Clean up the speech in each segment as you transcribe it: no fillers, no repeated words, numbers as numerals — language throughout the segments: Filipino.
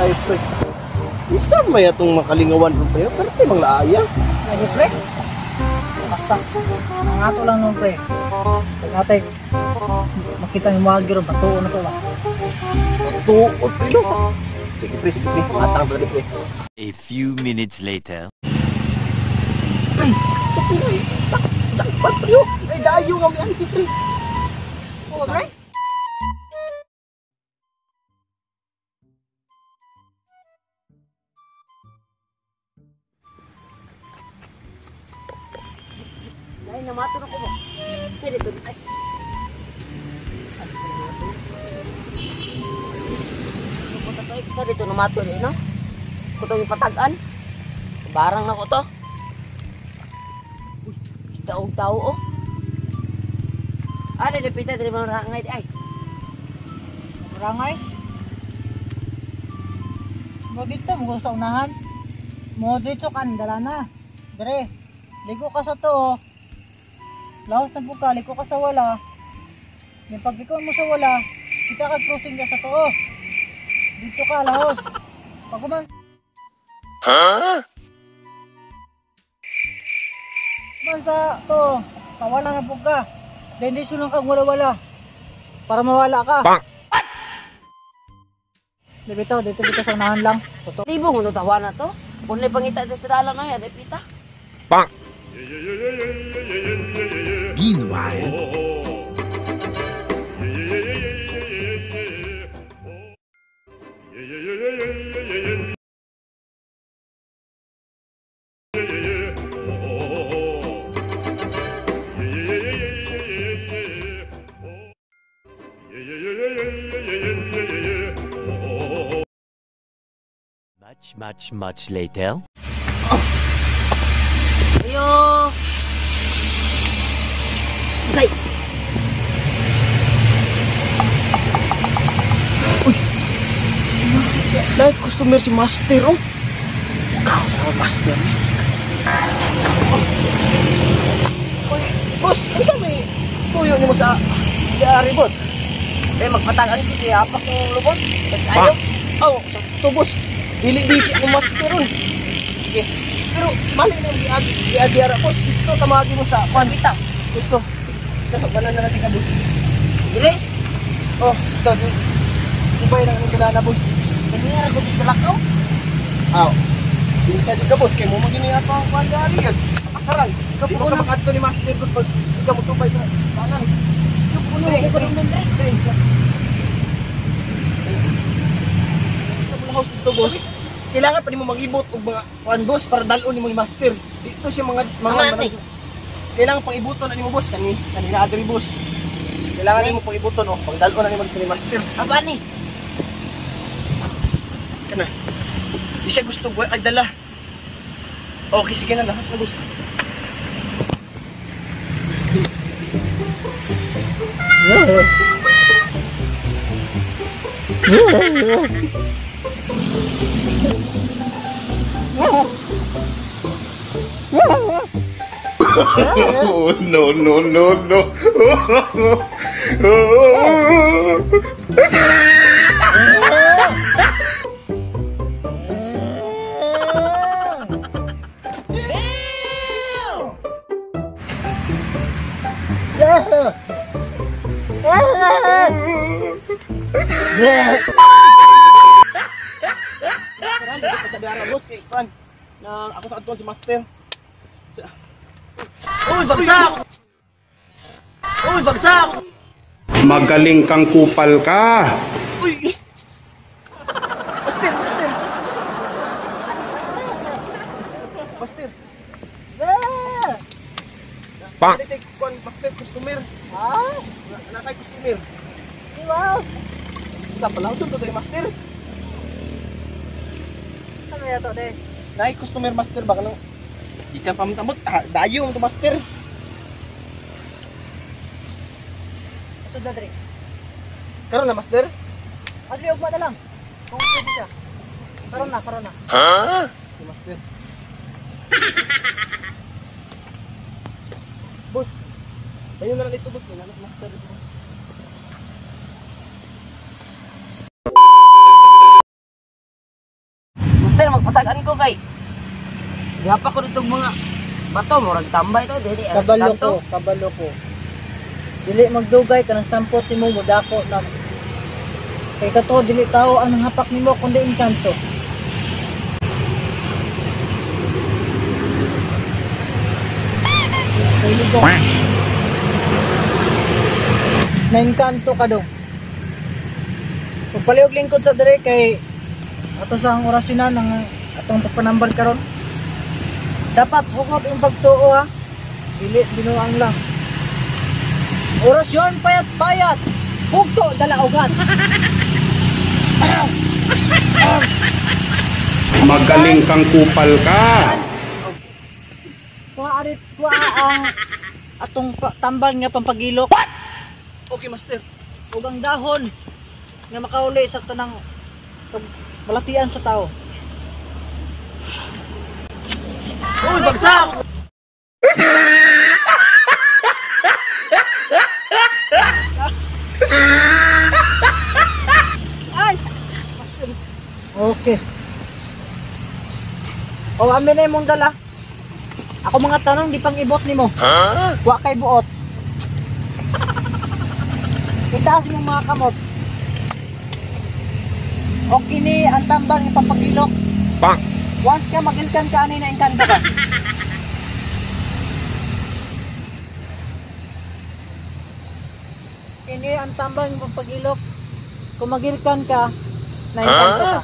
ay pre. Isa may atong makalingawan ron pre. Pero di bang laaya. Lagi pre. Basta ang ato lang nun pre. Pag natin makita ni mga giro batuon na to ba. Tuot pre no. Sige pre, sige pre. Matang pre pre. A few minutes later. Pre, sakto pre. Sakto. Jakpat pre. Ay dayo nga may anti pre. Oo pre. Ay, namato na ko ba? Siya dito. Ay. Siya dito namato rin, no? Kuto yung patagan. Barang na ko to. Uy, kita og tao, oh. Ano, napita din mga rangay di ay. Rangay. Mo dito mo sa unahan. Mo dito kan dala na. Dire. Ligo ka sa to. Lahos na po ka, liko ka sa wala. Yung pagliko mo sa wala, kita ka crossing ka sa to. Dito ka, lahos. Pag kuman... Kuman sa to, kawala na po ka. Dendisyon lang kang wala-wala. Para mawala ka. Dito sa unahan lang. Totoo. Libo mo tawa na to. Kung may pangita sa dalan na yan, napita. Meanwhile. Much later. Ayo. Right. Dahil customer si Master, oh. Ikaw, Master. Uy, boss, ano sa may tuyo niyo mo sa diary, boss? Eh, magpatagan ko siya. Apak ng lubot. Ayaw. Oh, sakto, boss. Dili busy ako Master, ron. Sige. Pero, mali na yung diary, boss. Dito, tamagin mo sa Pita. Dito. Sige, banan na natin ka, boss. Dire. Oh, ito. Subay lang yung dala na, boss. Kanina ko dito lakaw. Aw. Sinsa jud ka boss kay mo magini ato ang kuandari yan. Karal. Ikaw Di puno ko ka na- makadto ni Master ko pag ikaw mo subay sa tanan. Puno ko ko rin dire. Ito mo house dito boss. Kailangan pa nimo mag-ibot og mga kuan boss para dalon nimo ni Master. Dito siya mga Ano, eh? kailangan pang ibuton na nimo boss kanina adri boss. Kailangan nimo pang ibuton oh, pang dalon na nimo ni Master. Aba ni. Kana. Di siya gusto ay dala. Okay, sige na lahat na boss. Oh, no. Karang dito pa sa diara boss kay Pan. Na ako sa adton si Master. Uy, bagsak! Uy, bagsak! Magaling kang kupal ka. Uy! Master, Master! Master! Pak! Dali kon Master customer. Ah, Nakay customer. wow. Sa palawson to kay Master. Ano yato de? Nakay customer Master baka nang ikan pamantamot. Dayo to Master. Ito na dire. Karon na Master. Adli ugma na lang. Kung pwede siya. Karon na. Si Master. Boss. Tayo na lang dito boss. May nanas Master dito. patagan ko kay. Diapa ko dito mga bato, murag tambay to, dili. Kabalo ko. Dili magdugay ka ng sampot nimo mudako na. Kay kato dili tao ang hapak nimo kundi engkanto. Kaibigo. Naengkanto ka dong. Pagpaliog lingkod sa dire kay ato sa orasyonan ng atong pagpanambal karon. Dapat hugot yung pagtuo ha. Dili binuang lang. Orasyon payat-payat. Hugto dalaogan. Magaling kang kupal ka. Kuha ang atong tambal nga pampagilok. Okay, master. Ug ang dahon nga makauli sa tanang balatian sa tao. Uy, bagsak! Ay! Okay. O amin na imong dala. Ako mga tanong di pang ibot nimo. Wa kay buot. Itaas mo mga kamot. O kini ang tambal ng pampagilok. Bang! Once ka magilkan ka ani na engkanto ka. Kini ang tambal ng pampagilok. Kung magilkan ka, na engkanto ka.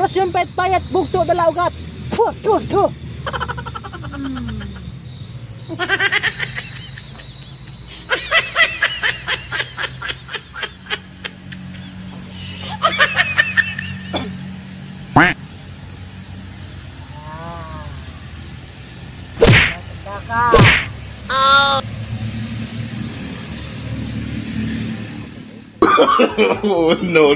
Orasyon payat-payat, bugto dala ugat. Tu. Oh, no.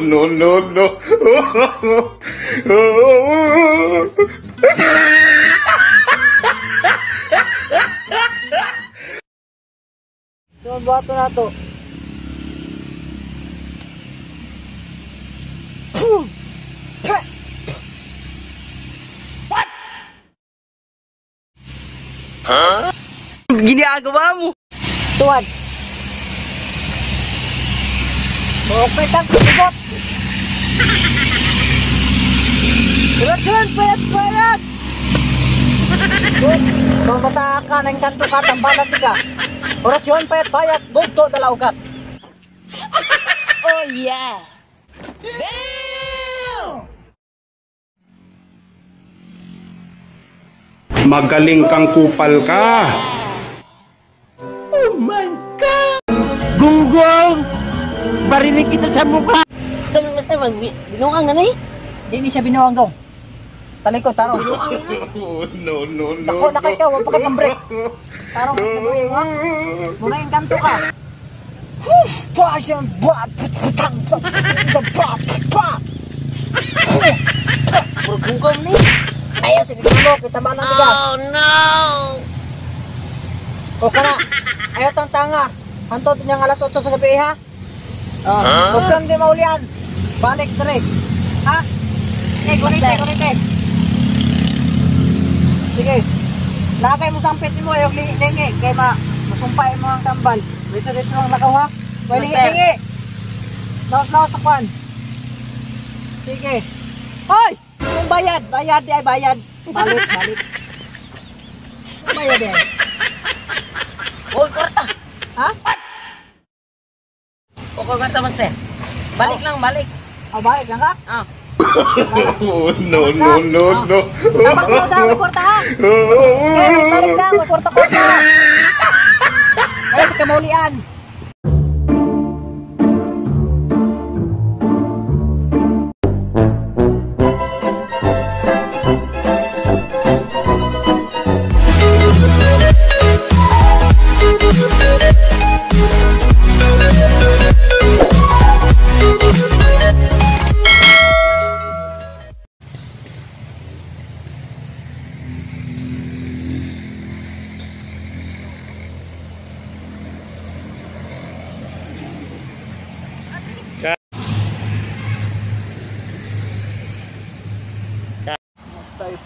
Doon buhato na to. Ginagawa mo. Tuwad. Okay, ibot. Orasyon payat-payat. Kung bata ka ng kanto ka, tambalan ka. Orasyon payat-payat, bugto dala ugat. Oh yeah. Magaling kang kupal ka. Gunggong! Barinig kita sa mukha! Sabi master, binuang na eh. Di ni siya binuang dong. Talikod, tarong. Oh, no. Ako na kayo, wag pa kayo pang-break. Tarong, sabuhin mo ha. Muna yung kanto ka. Purgungkam ni. Ayaw, sige mo, kita ba lang tiga. Oh no! O ka na, ayaw tang tanga. Hanto din yung alas 8 sa gabi ha. Huwag kang di maulian. Balik dire. Ha? Kunite. Sige. Lakay mo sampit mo, ayaw lingi. Kaya masumpay mo ang tambal. Dito lang lakaw ha. Kaya lingi. Lawas sa kwan. Sige. Hoy! Yung bayad di ay bayad. Balik. Yung bayad di ay. Hoy, korta. Ha? O korta master. Balik lang. O balik lang ka? Ah. Oh, no. Tabak mo daw, kwarta ha? Okay, balik lang, kwarta. Ay, sa kamaulian.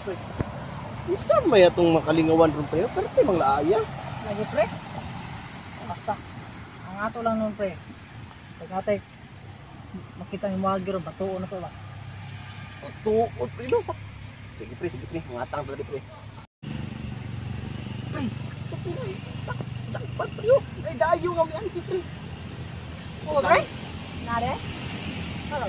Pre. Isa may atong makalingawan ron pre. Pero tayo mga laaya. Lagi pre. Basta. Ang ato lang nun pre. Pag natay makita ni mga giro batuon na to ba. Tuot pre no. Sige pre, sige pre. Mangatang tadi pre. Pre, sakto pre. Sakto. Jackpot pre. Ay dayo nga may anti pre. Oh pre. Nare. Halo.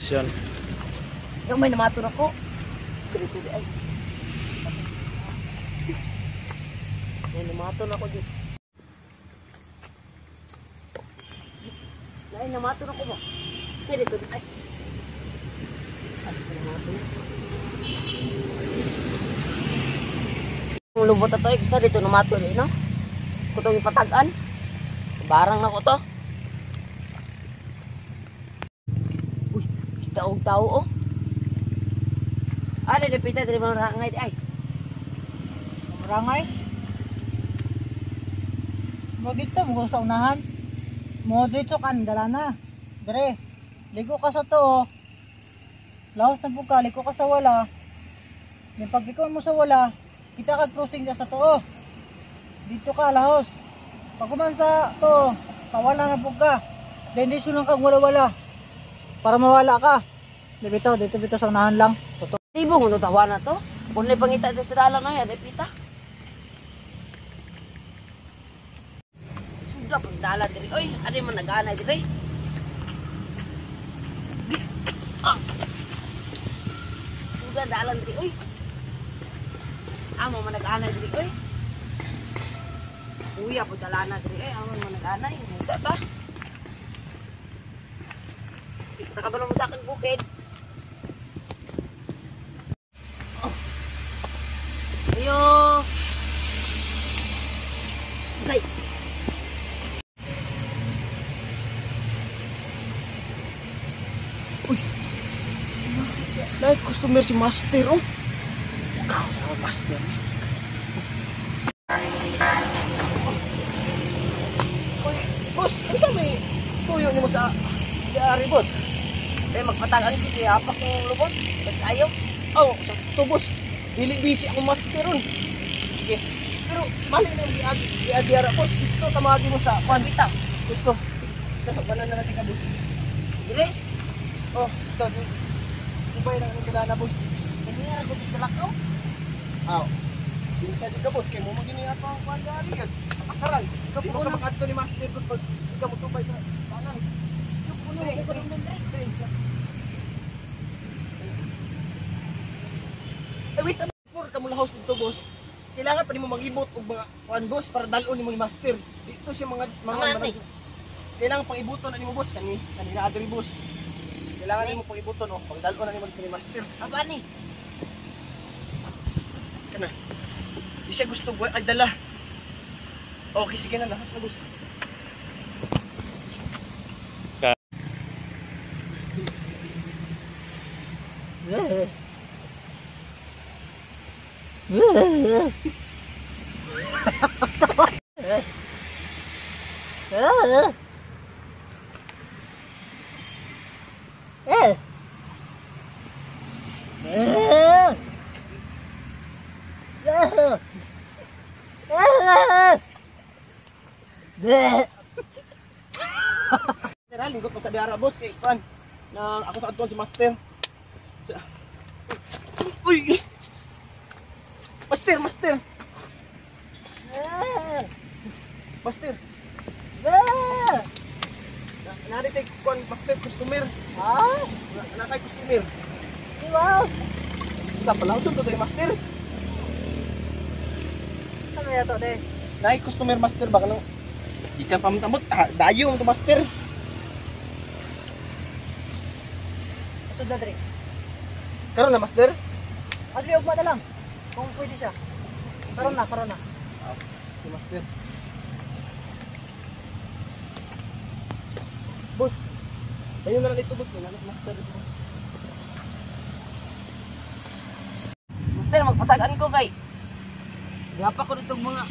Yan. Yung may namato na ko. Dito di ay. May namato na ko di. Lain namato na ko ba? Kasi dito di ay. Kung lubot na to, isa dito namato di, no? Kutong ipatagan. Barang na ko to. Taong tao oh. Ada depita dari mana rangay di ay. Marangay. Mo dito mo sa unahan. Mo dito kan dalana. Dire. Ligo ka sa to. Lahos na buka, ligo ka sa wala. Yung paglikon mo sa wala, kita ka crossing sa to. Dito ka lahos. Pag kuman sa to, kawala na buka. Dendisyon lang kang wala-wala. Para mawala ka. Dito sa unahan lang. Totoo. Tibo mo tawa na to. Kung may pangita sa sirala na yan, depita. Sudah pagdala diri. Oy, ano man nag-aanay diri? Sudah dalan diri, oy. Amo man nag-aanay diri, oy. Uya po dalana diri, oy. Amo man nag-aanay. Muda ba? Kita ka ba mo sa akin bukid? Ayo. Bay. Naik customer si Master oh. Kau sama Master. Oy, boss, ano may tuyo ni mo sa diary boss? Eh magpatagan ko kaya apa kong lubot. Ayaw. Oh, sakto boss. Dili busy ako Master ron. Sige. Pero mali na yung diara boss. Dito tamagi mo sa Pita. Dito. Sige. Banan na natin ka boss. Dire. Oh, ito. Subay lang yung kilala boss. Hindi na ko dito lakaw. Aw. Sinsa jud ka boss kay mo magini ato ang kuan dari yan. Akaral. Ikaw puno ka makadto ni Master ko pag ikaw mo subay sa tanan. Puno ko rin din dire. Wait, sa for ka mo house dito boss. Kailangan pa nimo mag-ibot og mga kuan boss para dalon nimo yung Master. Dito siya mga kailangan pang ibuton na nimo boss kanina adri boss. Kailangan nimo pang ibuton oh, pag dalon na nimo ni Master. Apa ni? Kana. Di siya gusto ay dala. Okay, sige na lahas na boss. Tara, lingkot mo sa diara boss kay Pan. Na ako sa adton si Master. Uy! Master, Master. Master. Narito kon Master customer. Nakay customer. Wow. Sa palawson to Master. Ano yato de? Nakay customer Master baka nang ikan pamuntamot. Dayo to Master. Sudah dre. Karon na Master. Adli ugma na lang. Kung pwede siya. Karon na. Si Master. Ayun na lang ito boss, wala na master ito. Master, magpatagan ko kay. Gapa ko dito mga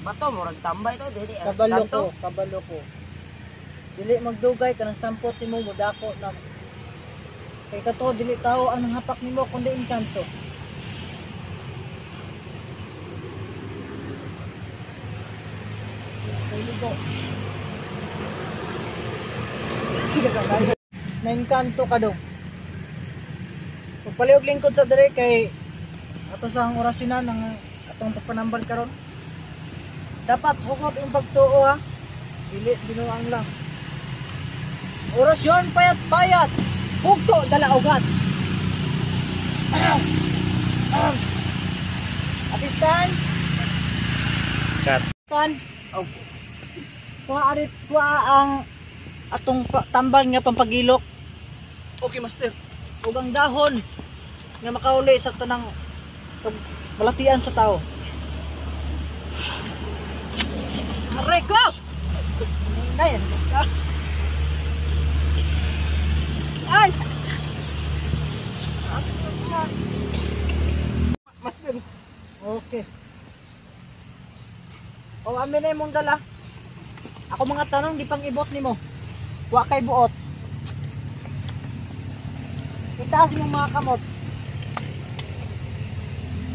bato, murag tambay to, dili. Kabalo ko. Dili magdugay kanang sampot nimo mudako na. Kay kato dili tao ang hapak nimo kundi engkanto. Ligo. Naengkanto ka daw. Pagpaliog lingkod sa dire kay ato sa orasyonan ng atong pagpanambal karon. Dapat hugot yung pagtuo ha. Dili binuang lang. Orasyon payat-payat. Hugto dalaogat. Assistant. Cut. Kan. Oh. Kuha ang atong tambal nga pampagilok Okay master. ug ang dahon nga makauli sa tanang balatian sa tao. Aray ko! Ngayon. Ay! Master. Okay. O amin na imong dala. Ako mga tanong di pang ibot nimo. Wa kay buot. Itaas mo mga kamot.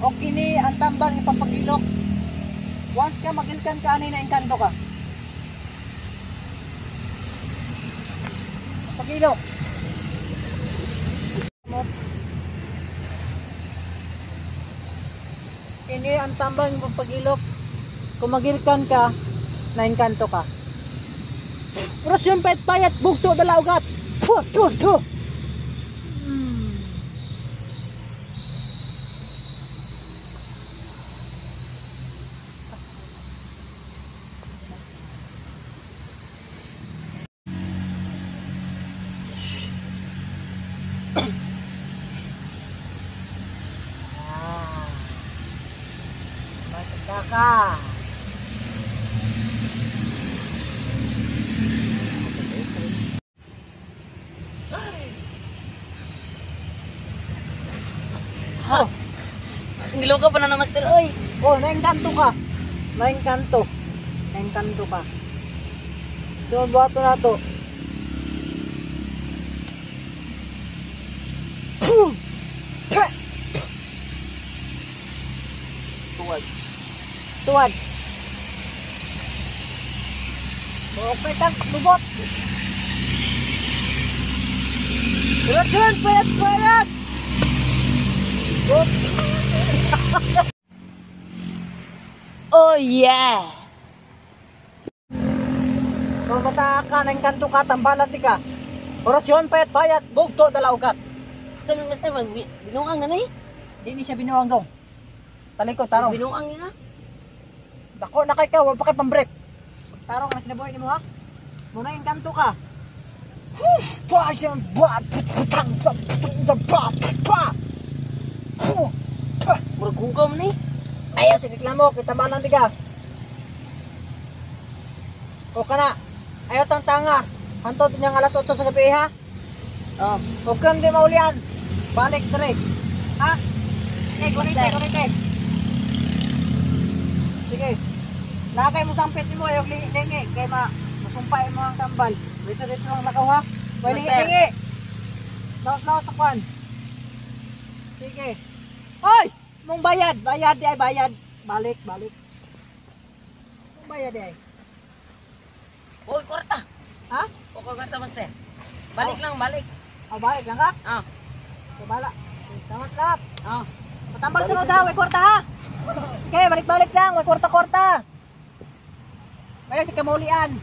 O kini ang tambal ng pampagilok. Once ka magilkan ka ani na engkanto ka. Pagilok. Kamot. Kini ang tambal ng pampagilok. Kung magilkan ka, na engkanto ka. Orasyon payat-payat, bugto dalaugat. Puh. Maganda ka. Ha? Ngilaw ka pa na master, oy. Oh, naengkanto ka. Naengkanto ka. Doon buhato na to. Puh! Tah! Tuwad. Okay, tag, lubot. Orasyon payat-payat. Oh yeah. Kung bata ka, naengkanto ka, tambalan ti ka. Orasyon payat-payat, bugto dalaugat. Sabi master, binuang na na eh. Di ni siya binuang daw. Talikod, tarong. Binuang niya na. Dako na kay ka, wala pa kay pambrek. Tarong na kinabuhi nimo ha. Muna yung kanto ka. Murag hugam na eh. Ayaw sa reklamo, kita malang tiga. O ka na. Ayaw tang tanga. Hantod niya alas 8 sa gabi ha. O kang di maulian. Balik dire. Ha? Kunite. Sige. Nakakay mo sang pit mo, ayaw lingi. Kaya masumpay mo ang tambal. Dito lang lakaw ha. May lingi. Lawas sa kwan. Sige. Hoy! Mong bayad. Bayad di ay bayad. Balik. Mong bayad di ay. Uy, kwarta. Ha? O kwarta master. Balik lang, balik. O balik lang ka? Ah. Bala. Salamat. Ah. Patambal sunod ha. May kwarta ha. Okay, balik lang. May kwarta. Balik di kamulian.